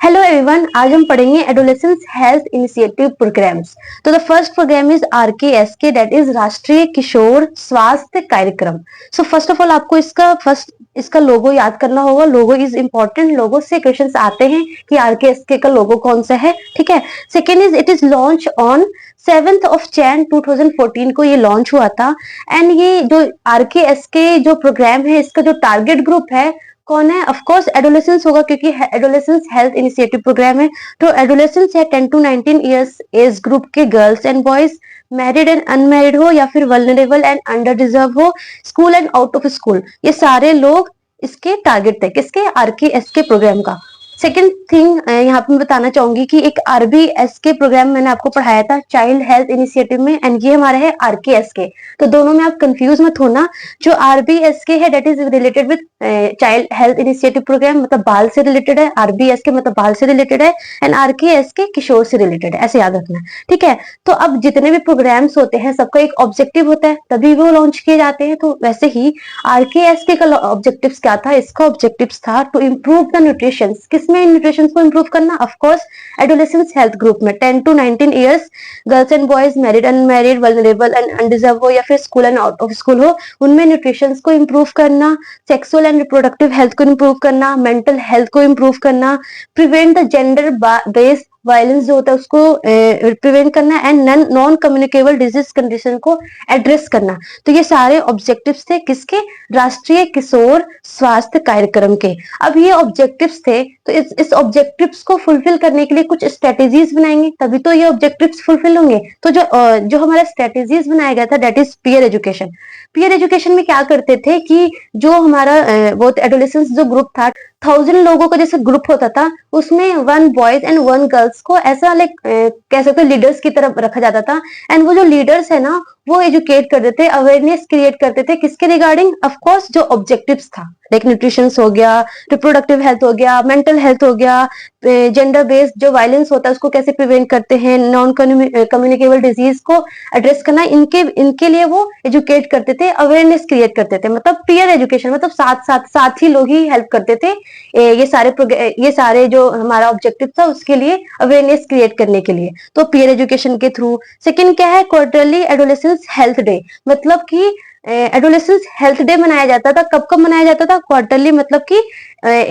Hello everyone, आज हम पढ़ेंगे एडोलेसेंस हेल्थ इनिशिएटिव प्रोग्राम्स। तो the first programme is RKSK, that is Rashtriya Kishor स्वास्थ्य कार्यक्रम। सो फर्स्ट ऑफ ऑल आपको इसका लोगो याद करना होगा। लोगो इज इंपॉर्टेंट, लोगो से क्वेश्चंस आते हैं कि आरकेएसके का लोगो कौन सा है। ठीक है। Second is it is launch on 7th of Jan 2014 को ये लॉन्च हुआ था। एंड ये जो आरकेएसके जो प्रोग्राम है, इसका जो टारगेट ग्रुप है कौन है? ऑफ कोर्स एडोलेसेंस होगा, क्योंकि एडोलेसेंस हेल्थ इनिशिएटिव प्रोग्राम है। तो एडोलेसेंस है 10 to 19 इयर्स एज ग्रुप के girls and boys, married and unmarried हो या फिर वल्नरेबल एंड अंडर डिजर्व हो, school and out of school, ये सारे लोग इसके टारगेट थे। किसके? आरकेएस के प्रोग्राम का। सेकेंड थिंग यहाँ पे मैं बताना चाहूंगी कि एक आरबीएस के प्रोग्राम मैंने आपको पढ़ाया था चाइल्ड हेल्थ इनिशिएटिव में, एंड ये हमारा है आरकेएस के। तो दोनों में आप कंफ्यूज मत होना। जो आरबीएस के है that is related with child health initiative programme, मतलब बाल से रिलेटेड है। आरबीएस के मतलब बाल से रिलेटेड है, एंड आरकेएस के किशोर से रिलेटेड है, ऐसे याद रखना। ठीक है। तो अब जितने भी प्रोग्राम्स होते हैं सबका एक ऑब्जेक्टिव होता है, तभी वो लॉन्च किए जाते हैं। तो वैसे ही आरकेएस के का ऑब्जेक्टिव्स क्या था? इसका ऑब्जेक्टिव्स था टू इम्प्रूव द न्यूट्रिशन। किसमें न्यूट्रिशन को इम्प्रूव करना? Of course adolescence health group में, 10 to 19 years girls and boys, married unmarried, vulnerable and undeserved हो या फिर school and out of school हो, उनमें न्यूट्रिशन को इम्प्रूव करना, सेक्सुअल एंड रिप्रोडक्टिव हेल्थ को इम्प्रूव करना, मेंटल हेल्थ को इम्प्रूव करना, prevent the gender based violence जो होता है उसको प्रिवेंट करना, and non communicable disease condition को एड्रेस करना। तो ये सारे ऑब्जेक्टिव्स थे किसके? राष्ट्रीय किशोर स्वास्थ्य कार्यक्रम के। अब ये ऑब्जेक्टिव्स थे, तो इस ऑब्जेक्टिव्स को फुलफिल करने के लिए कुछ स्ट्रेटेजीज बनाएंगे, तभी तो ये ऑब्जेक्टिव्स फुलफिल होंगे। तो जो हमारा स्ट्रेटेजीज बनाया गया था that is peer education. Peer education में क्या करते थे कि जो हमारा वो एडोलेसेंस जो ग्रुप था, 1000 लोगों का जैसे ग्रुप होता था, उसमें 1 बॉयज एंड 1 गर्ल्स को ऐसा लाइक कह सकते लीडर्स की तरफ रखा जाता था। एंड वो जो लीडर्स है ना, वो एजुकेट करते थे, अवेयरनेस क्रिएट करते थे किसके रिगार्डिंग? ऑफ कोर्स जो ऑब्जेक्टिव्स था, लाइक न्यूट्रिशन हो गया, रिप्रोडक्टिव हेल्थ हो गया, मेंटल हेल्थ हो गया, जेंडर बेस्ड जो वायलेंस होता है उसको कैसे प्रिवेंट करते हैं, नॉन कम्युनिकेबल डिजीज को एड्रेस करना, इनके लिए वो एजुकेट करते थे, अवेयरनेस क्रिएट करते थे। मतलब पीयर एजुकेशन, मतलब साथ ही लोग ही हेल्प करते थे ये सारे जो हमारा ऑब्जेक्टिव था उसके लिए अवेयरनेस क्रिएट करने के लिए, तो पीयर एजुकेशन के थ्रू। सेकंड क्या है? क्वार्टरली एडोलेसेंस हेल्थ डे, मतलब कि एडोलेसेंस हेल्थ डे मनाया जाता था। कब कब मनाया जाता था? क्वार्टरली, मतलब कि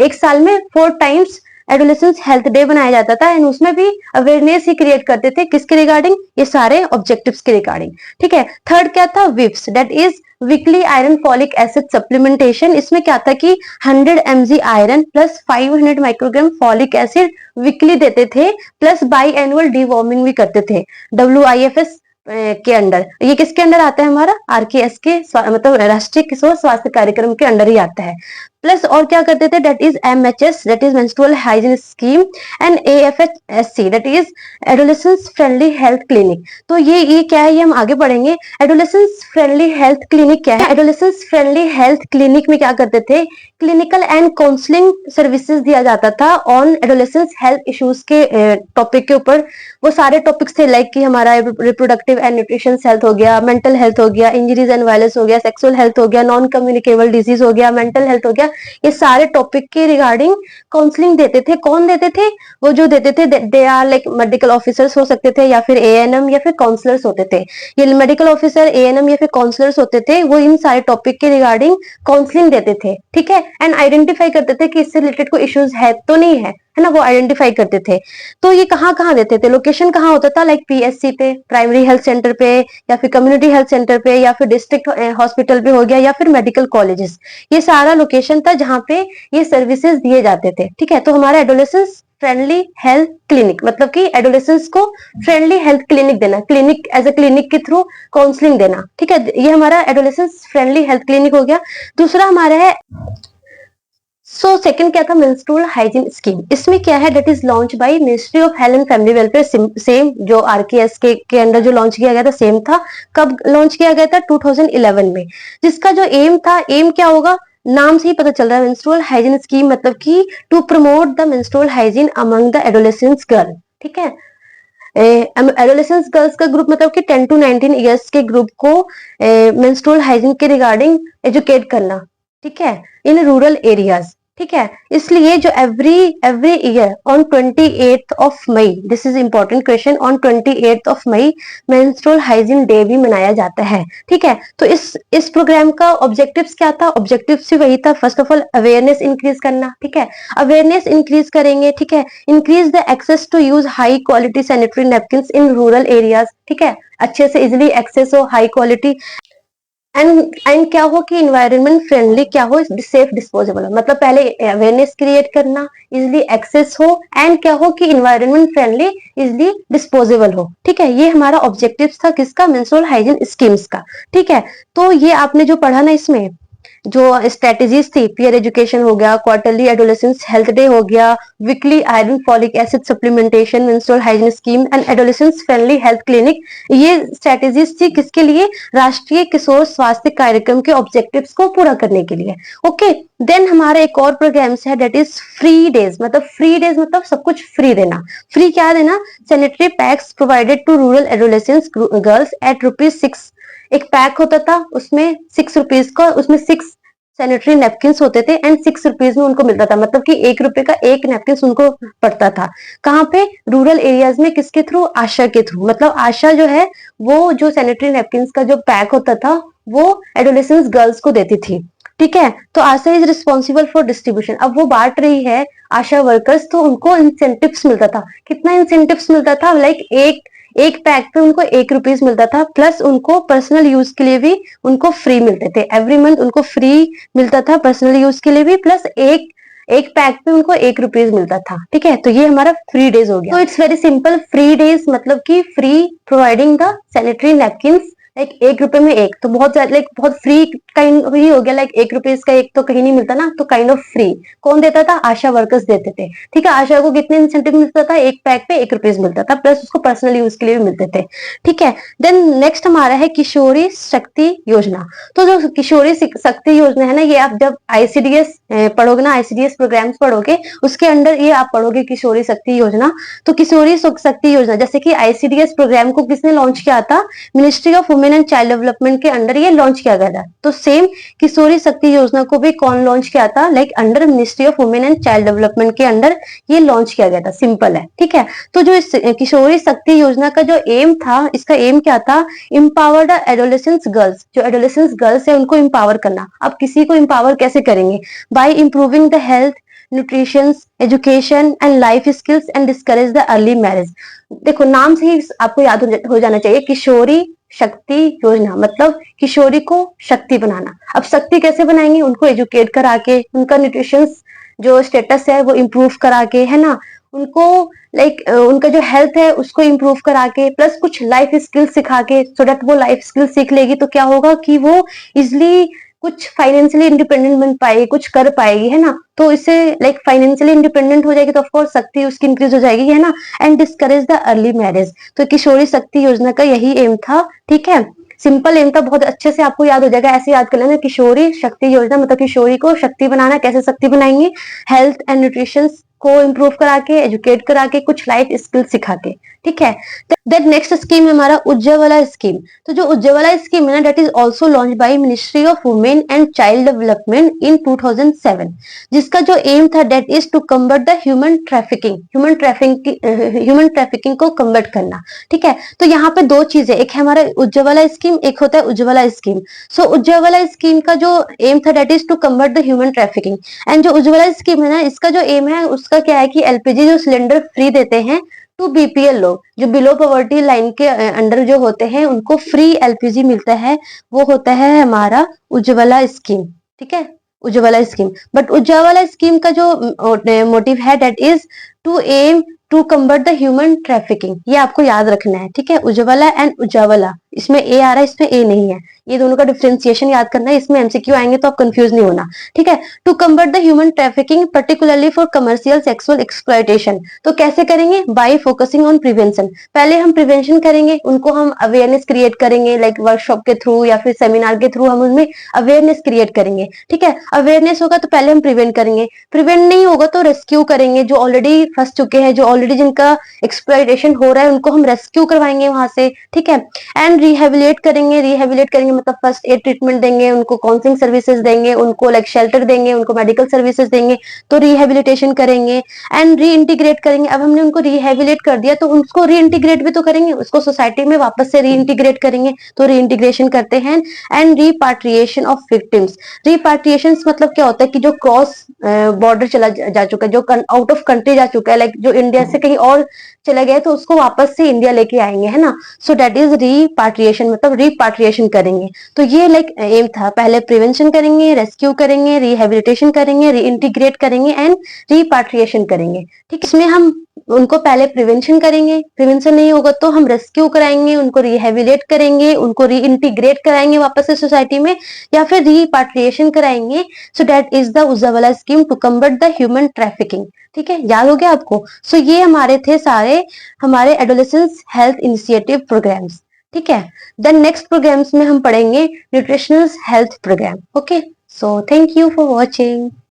एक साल में 4 टाइम्स एडोलेसेंस हेल्थ डे बनाया जाता था, एंड उसमें भी अवेयरनेस ही क्रिएट करते थे किसके रिगार्डिंग? ये सारे ऑब्जेक्टिव्स के रिगार्डिंग। ठीक है। थर्ड क्या था? विप्स, that is weekly iron folic acid supplementation. इसमें क्या था कि 100 mg iron plus 500 microgram folic acid weekly देते थे, प्लस बाई एनुअल डीवॉर्मिंग भी करते थे WIFS के अंडर। ये किसके अंडर आता है? हमारा आरकेएस के, मतलब राष्ट्रीय किशोर स्वास्थ्य कार्यक्रम के अंडर ही आता है। प्लस और क्या करते थे? That is MHS, that is menstrual hygiene scheme, and AFHSC, that is adolescence friendly health clinic. तो ये क्या है? ये हम आगे पढ़ेंगे। एडोलेसेंस फ्रेंडली हेल्थ क्लिनिक क्या है? एडोलेसेंस फ्रेंडली हेल्थ क्लिनिक में क्या करते थे? क्लिनिकल एंड काउंसलिंग सर्विसेज दिया जाता था ऑन एडोलेसेंस हेल्थ इश्यूज के टॉपिक के ऊपर। वो सारे टॉपिक्स थे लाइक कि हमारा रिप्रोडक्टिव एंड न्यूट्रिशन हेल्थ हो गया, मेंटल हेल्थ हो गया, इंजरीज एंड वायलेंस हो गया, सेक्सुअल हेल्थ हो गया, नॉन कम्युनिकेबल डिजीज हो गया, मेंटल हेल्थ हो गया। ये सारे टॉपिक के रिगार्डिंग काउंसलिंग देते थे। कौन देते थे? वो जो देते थे they are like medical officers हो सकते थे, या फिर ANM, या फिर काउंसलर्स होते थे। ये मेडिकल ऑफिसर, ANM या फिर काउंसलर्स होते थे, वो इन सारे टॉपिक के रिगार्डिंग काउंसलिंग देते थे। ठीक है। एंड आइडेंटिफाई करते थे कि इससे रिलेटेड कोई इश्यूज है तो नहीं है ना, वो आइडेंटिफाई करते थे। तो ये कहाँ कहाँ देते थे? लोकेशन कहाँ होता था? लाइक PSC पे, प्राइमरी हेल्थ सेंटर पे, या फिर कम्युनिटी हेल्थ सेंटर पे, या फिर डिस्ट्रिक्ट हॉस्पिटल पे हो गया, या फिर मेडिकल कॉलेजेस। ये सारा लोकेशन था जहाँ पे ये सर्विसेज दिए जाते थे। ठीक है। तो हमारा एडोलेसेंस फ्रेंडली हेल्थ क्लिनिक, मतलब कि एडोलेसेंस को फ्रेंडली हेल्थ क्लिनिक देना, क्लिनिक एज ए क्लिनिक के थ्रू काउंसलिंग देना। ठीक है। ये हमारा एडोलेसेंस फ्रेंडली हेल्थ क्लिनिक हो गया। दूसरा हमारा है सेकंड क्या था? Menstrual hygiene scheme. इसमें क्या है? That is launch by ministry of health and family welfare. Same जो आरकेएस के अंडर जो लॉन्च किया गया था सेम था। कब लॉन्च किया गया था? 2011 में। जिसका जो एम था, एम क्या होगा? नाम से ही पता चल रहा है, मेंस्ट्रुअल हाइजीन स्कीम, मतलब कि to promote the menstrual hygiene among the adolescence girl. ठीक है। एडोलेसेंस गर्ल्स का ग्रुप, मतलब कि 10 to 19 इयर्स के ग्रुप को मेंस्ट्रुअल हाइजीन के रिगार्डिंग एजुकेट करना। ठीक है। इन रूरल एरियाज, ठीक है। इसलिए जो every every year on 28th of May, this is important question, on 28th of May menstrual hygiene day भी मनाया जाता है। ठीक है, तो इस प्रोग्राम का ऑब्जेक्टिव्स क्या था? ऑब्जेक्टिव्स भी वही था, first of all awareness increase करना। ठीक है, अवेयरनेस इंक्रीज करेंगे। ठीक है, increase the access to use high quality sanitary napkin in rural areas. ठीक है, अच्छे से इजिली एक्सेस हो, हाई क्वालिटी, एंड क्या हो कि इन्वायरमेंट फ्रेंडली, क्या हो, सेफ डिस्पोजेबल हो। मतलब पहले अवेयरनेस क्रिएट करना, इजिली एक्सेस हो, एंड क्या हो कि इन्वायरमेंट फ्रेंडली, इजिली डिस्पोजेबल हो। ठीक है, ये हमारा ऑब्जेक्टिव था किसका? मेंस्ट्रुअल हाइजीन स्कीम्स का। ठीक है, तो ये आपने जो पढ़ा ना, इसमें जो स्ट्रेटेजीज थी, पीयर एजुकेशन हो गया, क्वार्टरली एडोलेसेंस हेल्थ डे हो गया, weekly iron folic acid supplementation, menstrual hygiene scheme and adolescence friendly health clinic, ये स्ट्रेटेजीज थी किसके लिए? राष्ट्रीय किशोर स्वास्थ्य कार्यक्रम के ऑब्जेक्टिव्स को पूरा करने के लिए। ओके, देन हमारा एक और प्रोग्राम्स है, डेट इज फ्री डेज। मतलब फ्री डेज मतलब सब कुछ फ्री देना। फ्री क्या देना? Sanitary packs provided to rural adolescence girls at ₹6। एक पैक होता था, उसमें ₹6 का, उसमें 6 सैनिटरी नैपकिन होते थे एंड ₹6 में उनको मिलता था। मतलब कि ₹1 का एक नैपकिन उनको पड़ता था। कहाँ पे? रूरल एरियाज में। किसके थ्रू? आशा के थ्रू। मतलब आशा जो है वो जो सैनिटरी नैपकिन का जो पैक होता था वो एडोलेसेंस गर्ल्स को देती थी। ठीक है, तो आशा इज रिस्पॉन्सिबल फॉर डिस्ट्रीब्यूशन। अब वो बांट रही है आशा वर्कर्स, तो उनको इंसेंटिव्स मिलता था। कितना इंसेंटिव्स मिलता था? लाइक एक एक पैक पे उनको ₹1 मिलता था, प्लस उनको पर्सनल यूज के लिए भी उनको फ्री मिलते थे। एवरी मंथ उनको फ्री मिलता था पर्सनल यूज के लिए भी, प्लस एक एक पैक पे उनको ₹1 मिलता था। ठीक है, तो ये हमारा फ्री डेज हो गया। तो it's very simple, free days मतलब कि free providing the sanitary napkin, like ₹1 में एक, तो बहुत ज्यादा, लाइक बहुत फ्री काइंड ही हो गया। लाइक ₹1 का एक तो कहीं नहीं मिलता ना, तो काइंड ऑफ फ्री। कौन देता था? आशा वर्कर्स देते थे। ठीक है, आशा को कितने इंसेंटिव मिलता था? एक पैक पे ₹1 मिलता था, प्लस उसको पर्सनल यूज के लिए भी मिलते थे। ठीक है, देन नेक्स्ट हमारा है किशोरी शक्ति योजना। तो जो किशोरी शक्ति योजना है ना, ये आप जब आईसीडीएस पढ़ोगे ना, आईसीडीएस प्रोग्राम्स पढ़ोगे, उसके अंडर ये आप पढ़ोगे किशोरी शक्ति योजना। तो किशोरी शक्ति योजना, जैसे कि आईसीडीएस प्रोग्राम को किसने लॉन्च किया था? Ministry of women and child development के अंडर ये लॉन्च किया गया था। तो सेम किशोरी शक्ति योजना को भी कौन लॉन्च किया था? Like under ministry of women and child development के अंडर ये लॉन्च किया गया था। सिंपल है। ठीक है, तो जो इस किशोरी शक्ति योजना का जो एम था, इसका एम क्या था? Empower the adolescence girls. जो एडोलेसेंस गर्ल्स है उनको इम्पावर करना। अब किसी को इम्पावर कैसे करेंगे? By improving the health, nutrition, education and life skills and discourage the early marriage. देखो, नाम से ही आपको याद हो जाना चाहिए, किशोरी शक्ति योजना मतलब किशोरी को शक्ति बनाना। अब शक्ति कैसे बनाएंगे? उनको एजुकेट करा के, उनका न्यूट्रिशन जो स्टेटस है वो इम्प्रूव करा के, है ना, उनको लाइक उनका जो हेल्थ है उसको इम्प्रूव करा के, प्लस कुछ लाइफ स्किल सिखा के, सो दैट वो लाइफ स्किल सीख लेगी तो क्या होगा कि वो इजिली कुछ फाइनेंशियली इंडिपेंडेंट बन पाएगी, कुछ कर पाएगी, है ना। तो इससे लाइक फाइनेंशियली इंडिपेंडेंट हो जाएगी तो ऑफकोर्स शक्ति उसकी इंक्रीज हो जाएगी, है ना। And discourage the early marriage. तो किशोरी शक्ति योजना का यही एम था। ठीक है, सिंपल एम था, बहुत अच्छे से आपको याद हो जाएगा, ऐसे याद कर लेना। किशोरी शक्ति योजना मतलब किशोरी को शक्ति बनाना। कैसे शक्ति बनाएंगे? हेल्थ एंड न्यूट्रिशन को इम्प्रूव करा के, एजुकेट करा के, कुछ लाइफ स्किल सिखा के। ठीक है, देन नेक्स्ट स्कीम है हमारा उज्ज्वला स्कीम। तो जो उज्ज्वला स्कीम है ना, that is also launch by ministry of women and child development in 2007, जिसका जो एम था that is to combat the human trafficking, human trafficking को कम्बट करना। ठीक है, तो यहाँ पे दो चीजें, एक है हमारा उज्ज्वला स्कीम, एक होता है Ujjwala scheme. So Ujjwala scheme का जो एम था that is to combat the human trafficking, and जो उज्ज्वला स्कीम है ना, इसका जो एम है उसका क्या है कि एलपीजी जो सिलेंडर फ्री देते हैं टू बीपीएल लोग, जो बिलो पॉवर्टी लाइन के अंडर जो होते हैं, उनको फ्री एलपीजी मिलता है। वो होता है हमारा उज्ज्वला स्कीम। ठीक है, Ujjwala scheme. But Ujjwala scheme का जो मोटिव है that is to aim to combat the human trafficking. ये आपको याद रखना है। ठीक है, उज्ज्वला एंड उज्ज्वला, इसमें ए आ रहा है, इसमें ए नहीं है। ये दोनों का डिफरेंशिएशन याद करना है, इसमें एमसीक्यू आएंगे तो आप कंफ्यूज नहीं होना। ठीक है, to combat the human trafficking particularly for commercial sexual exploitation. तो कैसे करेंगे? By focusing on prevention. पहले हम प्रिवेंशन करेंगे, उनको हम अवेयरनेस क्रिएट करेंगे, लाइक वर्कशॉप के थ्रू या फिर सेमिनार के थ्रू हम उनमें अवेयरनेस क्रिएट करेंगे। ठीक है, अवेयरनेस होगा तो पहले हम प्रिवेंट करेंगे, प्रिवेंट नहीं होगा तो रेस्क्यू करेंगे। जो ऑलरेडी फंस चुके हैं, जो ऑलरेडी जिनका एक्सप्लॉयटेशन हो रहा है, उनको हम रेस्क्यू करवाएंगे वहां से। ठीक है, एंड रिहेबिलिट करेंगे, रिहेबिलिट करेंगे मतलब फर्स्ट एड ट्रीटमेंट देंगे, उनको काउंसलिंग सर्विसेज देंगे, उनको लाइक शेल्टर देंगे, उनको मेडिकल सर्विसेज देंगे, तो रिहेबिलिटेशन करेंगे एंड री इंटीग्रेट करेंगे। अब हमने उनको रिहेबिलिट कर दिया तो उसको री इंटीग्रेट भी तो करेंगे, उसको सोसाइटी में वापस से री इंटीग्रेट करेंगे, तो री इंटीग्रेशन करते हैं। एंड रिपाट्रिएशन ऑफ विक्टिम्स, रिपाट्रिएशन मतलब क्या होता है कि जो क्रॉस बॉर्डर चला जा चुका है, जो आउट ऑफ कंट्री जा चुका है, लाइक जो इंडिया से कहीं और चला गया तो उसको वापस से इंडिया लेके आएंगे, है ना। सो दैट इज रिपाट्रिएशन, मतलब रिपाट्रिएशन करेंगे। तो ये लाइक एम था, पहले प्रिवेंशन करेंगे, रेस्क्यू करेंगे, रिहेबिलिटेशन करेंगे, रीइंटीग्रेट करेंगे एंड रिपाट्रिएशन करेंगे। ठीक, इसमें हम उनको पहले प्रिवेंशन करेंगे, प्रिवेंशन नहीं होगा तो हम रेस्क्यू कराएंगे, उनको रिहेबिलिट करेंगे, उनको रीइंटीग्रेट कराएंगे वापस से सोसाइटी में, या फिर रिपाट्रिएशन कराएंगे। So that is the Ujjwala scheme to combat the human trafficking. ठीक है, याद हो गया आपको। सो ये हमारे थे सारे हमारे एडोलेसेंस हेल्थ इनिशिएटिव प्रोग्राम्स। ठीक है, देन नेक्स्ट प्रोग्राम्स में हम पढ़ेंगे nutritional health programme. Okay, so thank you for watching.